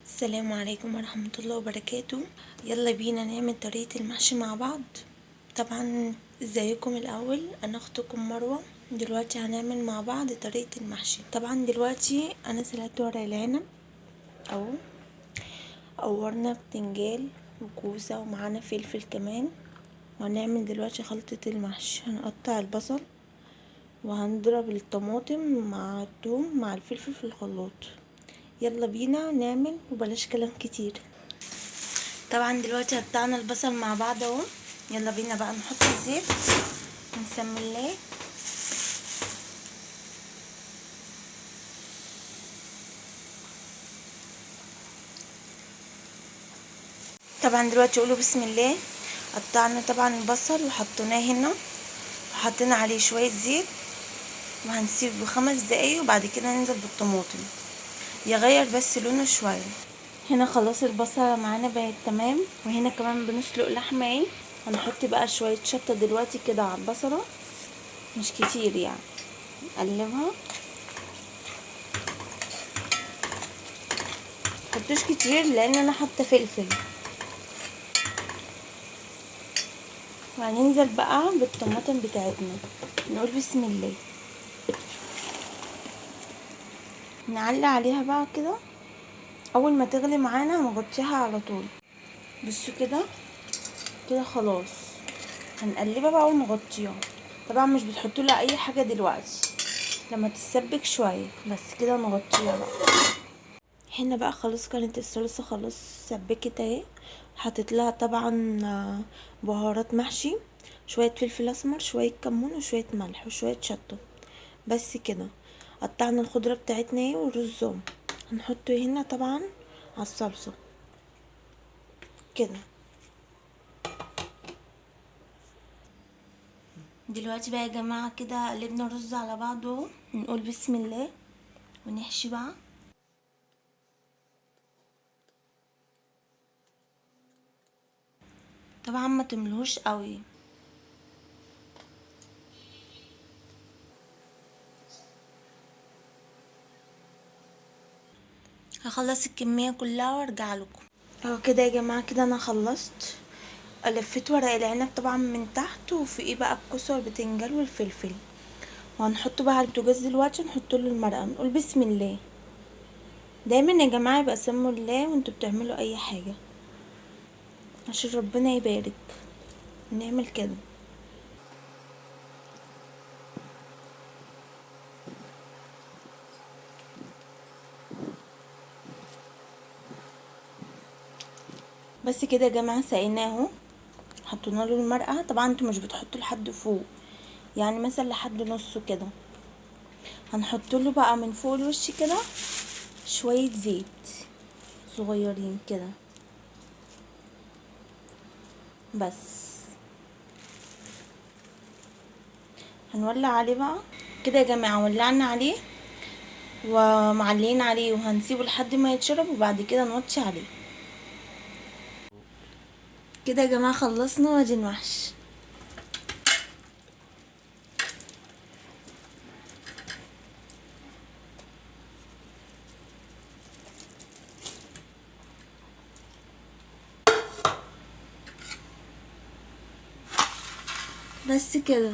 السلام عليكم ورحمة الله وبركاته. يلا بينا نعمل طريقة المحشي مع بعض. طبعا ازيكم الاول، انا اختكم مروة. دلوقتي هنعمل مع بعض طريقة المحشي. طبعا دلوقتي انا سلقت ورق العنب او قورنا بتنجال وكوسة ومعانا فلفل كمان. وهنعمل دلوقتي خلطة المحشي. هنقطع البصل وهنضرب الطماطم مع الثوم مع الفلفل في الخلاط. يلا بينا نعمل وبلاش كلام كتير. طبعا دلوقتي قطعنا البصل مع بعض اهو. يلا بينا بقى نحط الزيت ونسمي الله. طبعا دلوقتي قولوا بسم الله. قطعنا طبعا البصل وحطيناه هنا وحطينا عليه شويه زيت وهنسيبه 5 دقايق وبعد كده ننزل بالطماطم يغير بس لونه شويه. هنا خلاص البصله معانا بقت تمام، وهنا كمان بنسلق لحمه اهي. هنحط بقى شويه شطه دلوقتي كده على البصله، مش كتير يعني. نقلبها، متحطوش كتير لان انا حاطه فلفل. وهننزل بقى بالطماطم بتاعتنا، نقول بسم الله. نعلي عليها بقى كده. اول ما تغلي معانا هنغطيها على طول. بصوا كده كده خلاص. هنقلبها بقى ونغطيها. طبعا مش بتحطوا لها اي حاجه دلوقتي، لما تتسبك شويه بس كده نغطيها بقى. هنا بقى خلاص كانت الصلصه خلاص سبكت اهي. حطيت لها طبعا بهارات محشي، شويه فلفل اسمر، شويه كمون، وشويه ملح، وشويه شطه. بس كده. قطعنا الخضره بتاعتنا اهي والرز هنحطه هنا طبعا على الصلصه كده. دلوقتي بقى يا جماعه كده قلبنا الرز على بعضه، نقول بسم الله ونحشي بقى. طبعا ما تملوش قوي. هخلص الكميه كلها وارجع لكم. اهو كده يا جماعه كده انا خلصت. لفيت ورق العنب طبعا من تحت، وفي ايه بقى الكوسه والبتنجان والفلفل. وهنحطه بقى على البوتاجاز دلوقتي، نحط له المرقه، نقول بسم الله. دايما يا جماعه يبقى سموا الله وانتوا بتعملوا اي حاجه عشان ربنا يبارك. نعمل كده. بس كده يا جماعه سقيناه، حطينا له المرقه. طبعا انتوا مش بتحطوا لحد فوق، يعني مثلا لحد نصه كده. هنحط له بقى من فوق الوش كده شويه زيت صغيرين كده بس. هنولع عليه بقى كده يا جماعه. ولعنا عليه ومعلين عليه وهنسيبه لحد ما يتشرب وبعد كده نوطي عليه. كده يا جماعه خلصنا وادي المحشي. بس كده.